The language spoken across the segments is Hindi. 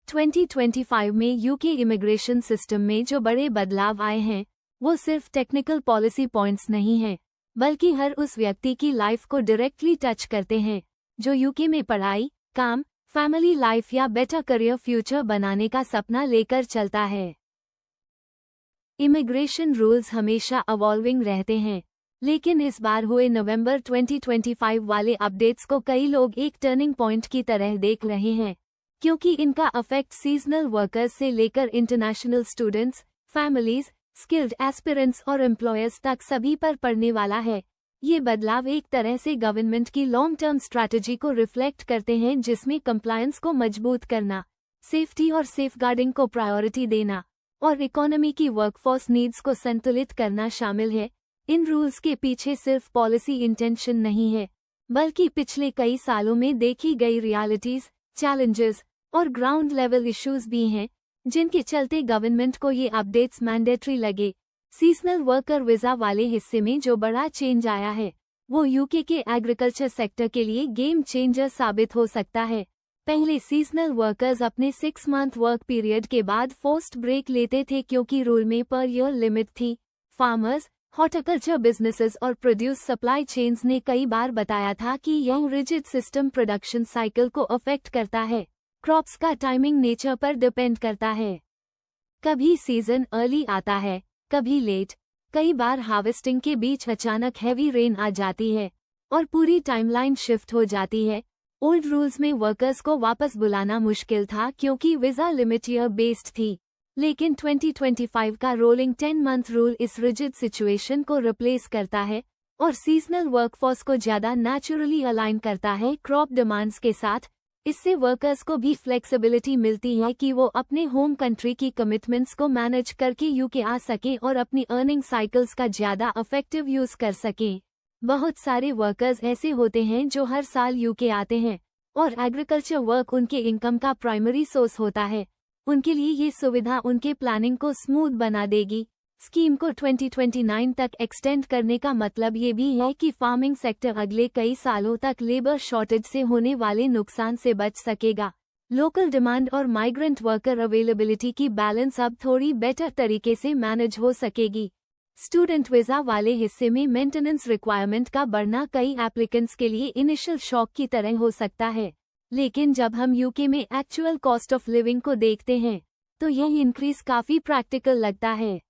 2025 में यूके इमिग्रेशन सिस्टम में जो बड़े बदलाव आए हैं वो सिर्फ टेक्निकल पॉलिसी पॉइंट्स नहीं हैं, बल्कि हर उस व्यक्ति की लाइफ को डायरेक्टली टच करते हैं जो यूके में पढ़ाई, काम, फैमिली लाइफ या बेटर करियर फ्यूचर बनाने का सपना लेकर चलता है। इमिग्रेशन रूल्स हमेशा इवॉल्विंग रहते हैं, लेकिन इस बार हुए नवंबर 2025 वाले अपडेट्स को कई लोग एक टर्निंग पॉइंट की तरह देख रहे हैं, क्योंकि इनका अफेक्ट सीजनल वर्कर्स से लेकर international students, families, skilled aspirants और एम्प्लॉयर्स तक सभी पर पड़ने वाला है। ये बदलाव एक तरह से गवर्नमेंट की लॉन्ग टर्म स्ट्रैटेजी को रिफ्लेक्ट करते हैं, जिसमें कंप्लायंस को मजबूत करना, सेफ्टी और सेफगार्डिंग को प्रायोरिटी देना और इकोनॉमी की वर्कफोर्स नीड्स को संतुलित करना शामिल है। इन रूल्स के पीछे सिर्फ पॉलिसी इंटेंशन नहीं है, बल्कि पिछले कई सालों में देखी गई रियलिटीज, चैलेंजेस और ग्राउंड लेवल इश्यूज भी हैं, जिनके चलते गवर्नमेंट को ये अपडेट्स मैंडेटरी लगे। सीजनल वर्कर वीजा वाले हिस्से में जो बड़ा चेंज आया है वो यूके के एग्रीकल्चर सेक्टर के लिए गेम चेंजर साबित हो सकता है। पहले सीजनल वर्कर्स अपने 6 मंथ वर्क पीरियड के बाद फोर्स्ड ब्रेक लेते थे क्योंकि रूल में पर ईयर लिमिट थी। फार्मर्स, हॉर्टिकल्चर बिजनेसेस और प्रोड्यूस सप्लाई चेन्स ने कई बार बताया था कि यह रिजिड सिस्टम प्रोडक्शन साइकिल को अफेक्ट करता है, क्रॉप्स का टाइमिंग नेचर पर डिपेंड करता है। कभी सीजन अर्ली आता है, कभी लेट, कई बार हार्वेस्टिंग के बीच अचानक हैवी रेन आ जाती है और पूरी टाइमलाइन शिफ्ट हो जाती है। ओल्ड रूल्स में वर्कर्स को वापस बुलाना मुश्किल था क्योंकि वीजा लिमिट ईयर बेस्ड थी, लेकिन 2025 का रोलिंग 10 मंथ रूल इस रिजिड सिचुएशन को रिप्लेस करता है और सीजनल वर्कफोर्स को ज़्यादा नेचुरली अलाइन करता है क्रॉप डिमांड्स के साथ। इससे वर्कर्स को भी फ्लेक्सिबिलिटी मिलती है कि वो अपने होम कंट्री की कमिटमेंट्स को मैनेज करके यूके आ सकें और अपनी अर्निंग साइकिल्स का ज़्यादा इफेक्टिव यूज़ कर सकें। बहुत सारे वर्कर्स ऐसे होते हैं जो हर साल यूके आते हैं और एग्रीकल्चर वर्क उनके इनकम का प्राइमरी सोर्स होता है। उनके लिए ये सुविधा उनके प्लानिंग को स्मूथ बना देगी। स्कीम को 2029 तक एक्सटेंड करने का मतलब ये भी है कि फार्मिंग सेक्टर अगले कई सालों तक लेबर शॉर्टेज से होने वाले नुकसान से बच सकेगा। लोकल डिमांड और माइग्रेंट वर्कर अवेलेबिलिटी की बैलेंस अब थोड़ी बेटर तरीके से मैनेज हो सकेगी। स्टूडेंट वीजा वाले हिस्से में मेंटेनेंस रिक्वायरमेंट का बढ़ना कई एप्लीकेंट्स के लिए इनिशियल शॉक की तरह हो सकता है, लेकिन जब हम यूके में एक्चुअल कॉस्ट ऑफ लिविंग को देखते हैं तो यह इंक्रीज काफ़ी प्रैक्टिकल लगता है।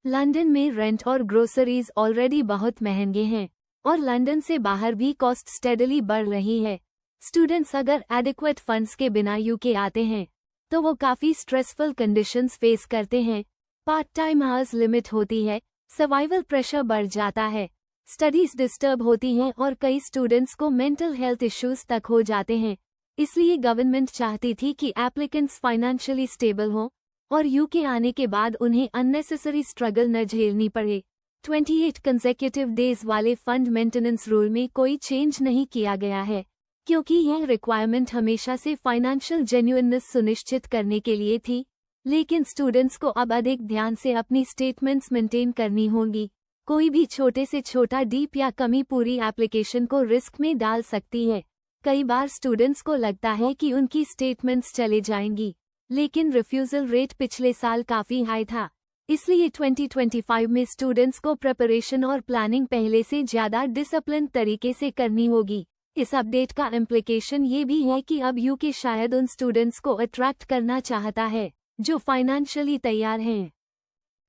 लंदन में रेंट और ग्रोसरीज ऑलरेडी बहुत महंगे हैं और लंदन से बाहर भी कॉस्ट स्टेडली बढ़ रही है। स्टूडेंट्स अगर एडिक्वेट फंड्स के बिना यूके आते हैं तो वो काफ़ी स्ट्रेसफुल कंडीशंस फेस करते हैं। पार्ट टाइम आवर्स लिमिट होती है, सर्वाइवल प्रेशर बढ़ जाता है, स्टडीज डिस्टर्ब होती हैं और कई स्टूडेंट्स को मेंटल हेल्थ इश्यूज तक हो जाते हैं। इसलिए गवर्नमेंट चाहती थी कि एप्लीकेंट्स फाइनेंशियली स्टेबल हों और यूके आने के बाद उन्हें अननेसेसरी स्ट्रगल न झेलनी पड़े। 28 कंसेक्यूटिव डेज वाले फंड मेंटेनेंस रूल में कोई चेंज नहीं किया गया है, क्योंकि यह रिक्वायरमेंट हमेशा से फाइनेंशियल जेन्युइननेस सुनिश्चित करने के लिए थी। लेकिन स्टूडेंट्स को अब अधिक ध्यान से अपनी स्टेटमेंट्स मेंटेन करनी होंगी। कोई भी छोटे से छोटा डीप या कमी पूरी एप्लीकेशन को रिस्क में डाल सकती है। कई बार स्टूडेंट्स को लगता है कि उनकी स्टेटमेंट्स चले जाएंगी, लेकिन रिफ्यूजल रेट पिछले साल काफ़ी हाई था। इसलिए 2025 में स्टूडेंट्स को प्रिपरेशन और प्लानिंग पहले से ज़्यादा डिसिप्लिन तरीके से करनी होगी। इस अपडेट का इम्प्लिकेशन ये भी है कि अब यूके शायद उन स्टूडेंट्स को अट्रैक्ट करना चाहता है जो फाइनेंशियली तैयार हैं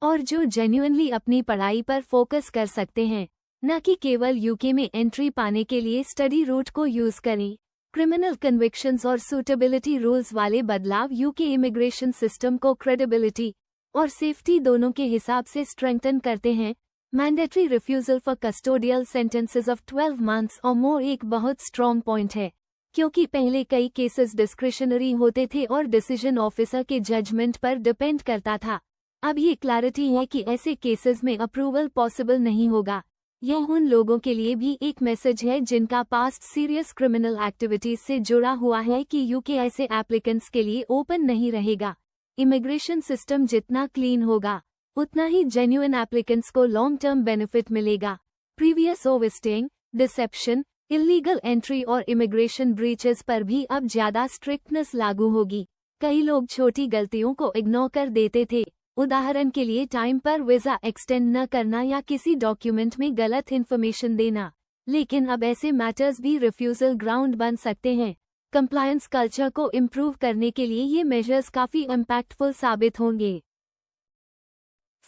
और जो जेन्युइनली अपनी पढ़ाई पर फोकस कर सकते हैं, न कि केवल यूके में एंट्री पाने के लिए स्टडी रूट को यूज़ करें। क्रिमिनल कन्विक्शंस और सूटेबिलिटी रूल्स वाले बदलाव यूके इमिग्रेशन सिस्टम को क्रेडिबिलिटी और सेफ्टी दोनों के हिसाब से स्ट्रेंथन करते हैं। Mandatory refusal for custodial sentences of 12 months और मोर एक बहुत स्ट्रॉन्ग पॉइंट है, क्योंकि पहले कई केसेस डिस्क्रिशनरी होते थे और डिसीजन ऑफिसर के जजमेंट पर डिपेंड करता था। अब ये क्लैरिटी है कि ऐसे केसेस में अप्रूवल पॉसिबल नहीं होगा। यह उन लोगों के लिए भी एक मैसेज है जिनका पास्ट सीरियस क्रिमिनल एक्टिविटीज से जुड़ा हुआ है कि यूके ऐसे एप्लीकेंट्स के लिए ओपन नहीं रहेगा। इमिग्रेशन सिस्टम जितना क्लीन होगा उतना ही जेन्युइन एप्लीकेंट्स को लॉन्ग टर्म बेनिफिट मिलेगा। प्रीवियस ओवरस्टेइंग, डिसेप्शन, इल्लीगल एंट्री और इमिग्रेशन ब्रीचेस पर भी अब ज़्यादा स्ट्रिक्टनेस लागू होगी। कई लोग छोटी गलतियों को इग्नोर कर देते थे। उदाहरण के लिए टाइम पर वीज़ा एक्सटेंड न करना या किसी डॉक्यूमेंट में गलत इन्फॉर्मेशन देना। लेकिन अब ऐसे मैटर्स भी रिफ्यूजल ग्राउंड बन सकते हैं। कंप्लायंस कल्चर को इम्प्रूव करने के लिए ये मेजर्स काफ़ी इम्पैक्टफुल साबित होंगे।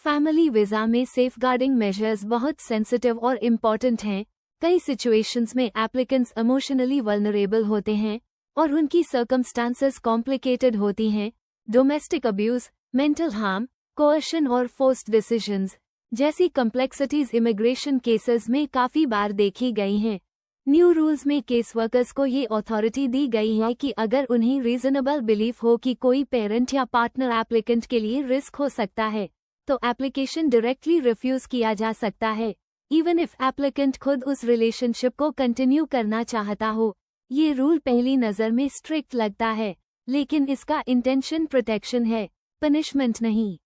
फैमिली वीज़ा में सेफगार्डिंग मेजर्स बहुत सेंसिटिव और इम्पॉर्टेंट हैं। कई सिचुएशंस में एप्लीकेंट्स इमोशनली वल्नरेबल होते हैं और उनकी सर्कमस्टांसेस कॉम्प्लिकेटेड होती हैं। Domestic abuse, mental harm, coercion और फोर्स्ड डिसीजंस जैसी कॉम्प्लेक्सिटीज इमिग्रेशन केसेस में काफ़ी बार देखी गई हैं। न्यू रूल्स में केस वर्कर्स को ये अथॉरिटी दी गई है कि अगर उन्हें रीजनेबल बिलीफ हो कि कोई पेरेंट या पार्टनर एप्लीकेंट के लिए रिस्क हो सकता है, तो एप्लीकेशन डायरेक्टली रिफ्यूज किया जा सकता है, इवन इफ एप्लीकेंट खुद उस रिलेशनशिप को कंटिन्यू करना चाहता हो। ये रूल पहली नज़र में स्ट्रिक्ट लगता है, लेकिन इसका इंटेंशन प्रोटेक्शन है, पनिशमेंट नहीं।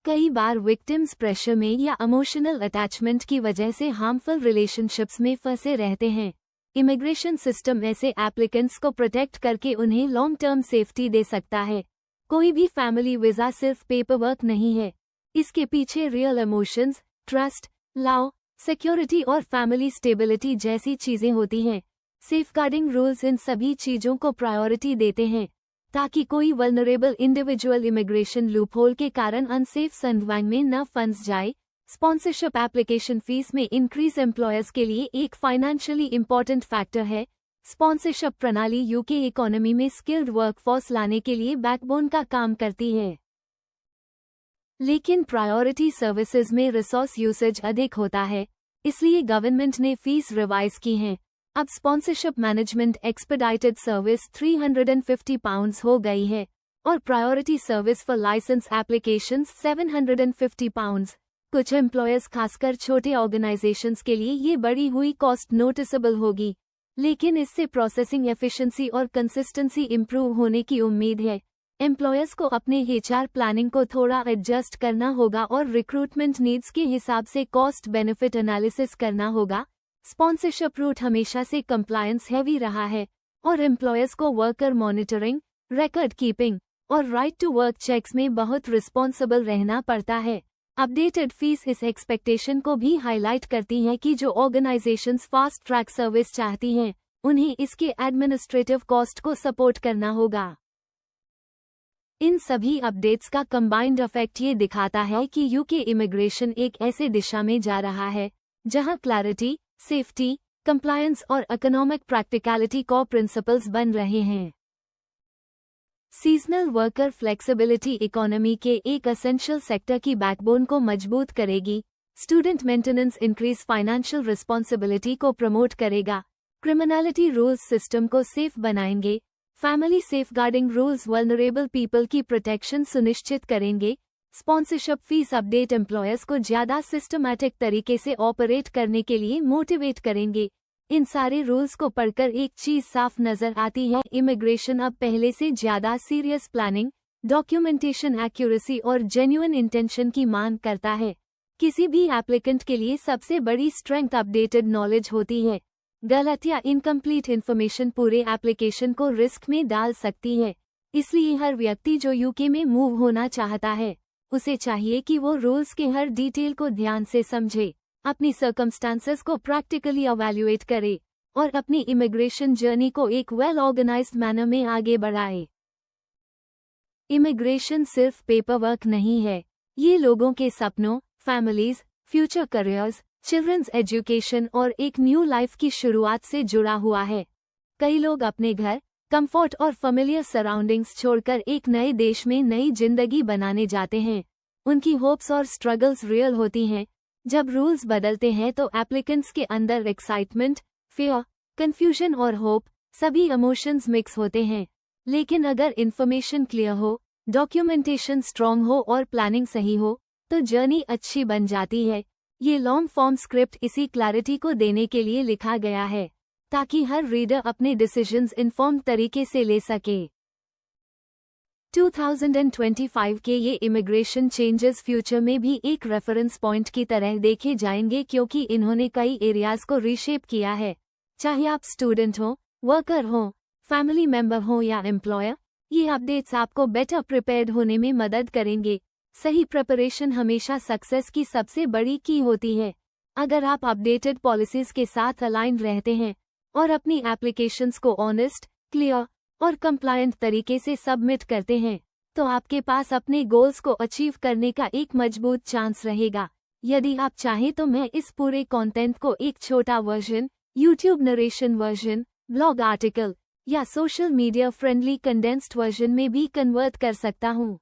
कई बार विक्टिम्स प्रेशर में या इमोशनल अटैचमेंट की वजह से हार्मफुल रिलेशनशिप्स में फंसे रहते हैं। इमिग्रेशन सिस्टम ऐसे एप्लीकेंट्स को प्रोटेक्ट करके उन्हें लॉन्ग टर्म सेफ्टी दे सकता है। कोई भी फैमिली वीज़ा सिर्फ पेपरवर्क नहीं है, इसके पीछे real emotions, trust, love, security और फैमिली स्टेबिलिटी जैसी चीज़ें होती हैं। सेफगार्डिंग रूल्स इन सभी चीज़ों को प्रायोरिटी देते हैं ताकि कोई वल्नरेबल इंडिविजुअल इमिग्रेशन लूपहोल के कारण अनसेफ संडवाइंग में न फंस जाए। स्पॉन्सरशिप एप्लीकेशन फीस में इंक्रीज एम्प्लॉयर्स के लिए एक फाइनेंशियली इंपॉर्टेंट फैक्टर है। स्पॉन्सरशिप प्रणाली यूके इकोनॉमी में स्किल्ड वर्कफोर्स लाने के लिए बैकबोन का काम करती है, लेकिन प्रायोरिटी सर्विसेज में रिसोर्स यूसेज अधिक होता है, इसलिए गवर्नमेंट ने फीस रिवाइज की हैं। अब स्पॉन्सरशिप मैनेजमेंट एक्सपेडाइटेड सर्विस £350 हो गई है और priority service for license applications £750। कुछ एम्प्लॉयर्स खासकर छोटे ऑर्गेनाइजेशंस के लिए ये बढ़ी हुई कॉस्ट नोटिसेबल होगी, लेकिन इससे प्रोसेसिंग एफिशिएंसी और कंसिस्टेंसी इंप्रूव होने की उम्मीद है। एम्प्लॉयर्स को अपने HR प्लानिंग को थोड़ा एडजस्ट करना होगा और रिक्रूटमेंट नीड्स के हिसाब से कॉस्ट बेनिफिट एनालिसिस करना होगा। स्पॉन्सरशिप रूट हमेशा से कंप्लायंस हैवी रहा है और एम्प्लॉयर्स को वर्कर मॉनिटरिंग, रिकॉर्ड कीपिंग और राइट टू वर्क चेक्स में बहुत रिस्पॉन्सिबल रहना पड़ता है। अपडेटेड फीस इस एक्सपेक्टेशन को भी हाईलाइट करती हैं कि जो ऑर्गेनाइजेशंस फास्ट ट्रैक सर्विस चाहती हैं, उन्हें इसके एडमिनिस्ट्रेटिव कॉस्ट को सपोर्ट करना होगा। इन सभी अपडेट्स का कंबाइंड इफेक्ट ये दिखाता है कि यूके इमिग्रेशन एक ऐसे दिशा में जा रहा है जहां क्लैरिटी, सेफ्टी, कंप्लायंस और इकोनॉमिक प्रैक्टिकलिटी को प्रिंसिपल्स बन रहे हैं। सीजनल वर्कर फ्लेक्सिबिलिटी इकोनॉमी के एक एसेंशियल सेक्टर की बैकबोन को मजबूत करेगी। Student maintenance increase financial responsibility को प्रमोट करेगा। क्रिमिनलिटी रूल्स सिस्टम को सेफ बनाएंगे। Family safeguarding rules vulnerable people की प्रोटेक्शन सुनिश्चित करेंगे। स्पॉन्सरशिप फीस अपडेट एम्प्लॉयर्स को ज़्यादा सिस्टमैटिक तरीके से ऑपरेट करने के लिए मोटिवेट करेंगे। इन सारे रूल्स को पढ़कर एक चीज़ साफ नज़र आती है, इमिग्रेशन अब पहले से ज़्यादा सीरियस प्लानिंग, डॉक्यूमेंटेशन एक्यूरेसी और जेन्युइन इंटेंशन की मांग करता है। किसी भी एप्लीकेंट के लिए सबसे बड़ी स्ट्रेंथ अपडेटेड नॉलेज होती है। गलत या इनकम्प्लीट इन्फॉर्मेशन पूरे एप्लीकेशन को रिस्क में डाल सकती है। इसलिए हर व्यक्ति जो यूके में मूव होना चाहता है, उसे चाहिए कि वो रूल्स के हर डिटेल को ध्यान से समझे, अपनी सर्कमस्टांसेस को प्रैक्टिकली इवैल्यूएट करे और अपनी इमिग्रेशन जर्नी को एक वेल ऑर्गेनाइज्ड मैनर में आगे बढ़ाए। इमिग्रेशन सिर्फ पेपरवर्क नहीं है, ये लोगों के सपनों, families, future careers, childrens education और एक न्यू लाइफ की शुरुआत से जुड़ा हुआ है। कई लोग अपने घर, कंफर्ट और फेमिलियर सराउंडिंग्स छोड़कर एक नए देश में नई जिंदगी बनाने जाते हैं। उनकी होप्स और स्ट्रगल्स रियल होती हैं। जब रूल्स बदलते हैं तो एप्लीकेंट्स के अंदर एक्साइटमेंट, फियर, कंफ्यूजन और होप सभी इमोशंस मिक्स होते हैं। लेकिन अगर इन्फॉर्मेशन क्लियर हो, डॉक्यूमेंटेशन स्ट्रॉन्ग हो और प्लानिंग सही हो, तो जर्नी अच्छी बन जाती है। ये लॉन्ग फॉर्म स्क्रिप्ट इसी क्लैरिटी को देने के लिए लिखा गया है, ताकि हर रीडर अपने डिसीजंस इन्फॉर्म्ड तरीके से ले सके। 2025 के ये इमिग्रेशन चेंजेस फ्यूचर में भी एक रेफरेंस पॉइंट की तरह देखे जाएंगे, क्योंकि इन्होंने कई एरियाज को रीशेप किया है। चाहे आप स्टूडेंट हो, वर्कर हो, फैमिली मेंबर हो या एम्प्लॉयर, ये अपडेट्स आपको बेटर प्रिपेयर्ड होने में मदद करेंगे। सही प्रिपरेशन हमेशा सक्सेस की सबसे बड़ी की होती है। अगर आप अपडेटेड पॉलिसीज के साथ अलाइन रहते हैं और अपनी एप्लीकेशंस को ऑनेस्ट, क्लियर और कंप्लायंट तरीके से सबमिट करते हैं, तो आपके पास अपने गोल्स को अचीव करने का एक मजबूत चांस रहेगा। यदि आप चाहें तो मैं इस पूरे कंटेंट को एक छोटा version, YouTube narration version, blog article या social media friendly condensed version में भी कन्वर्ट कर सकता हूँ।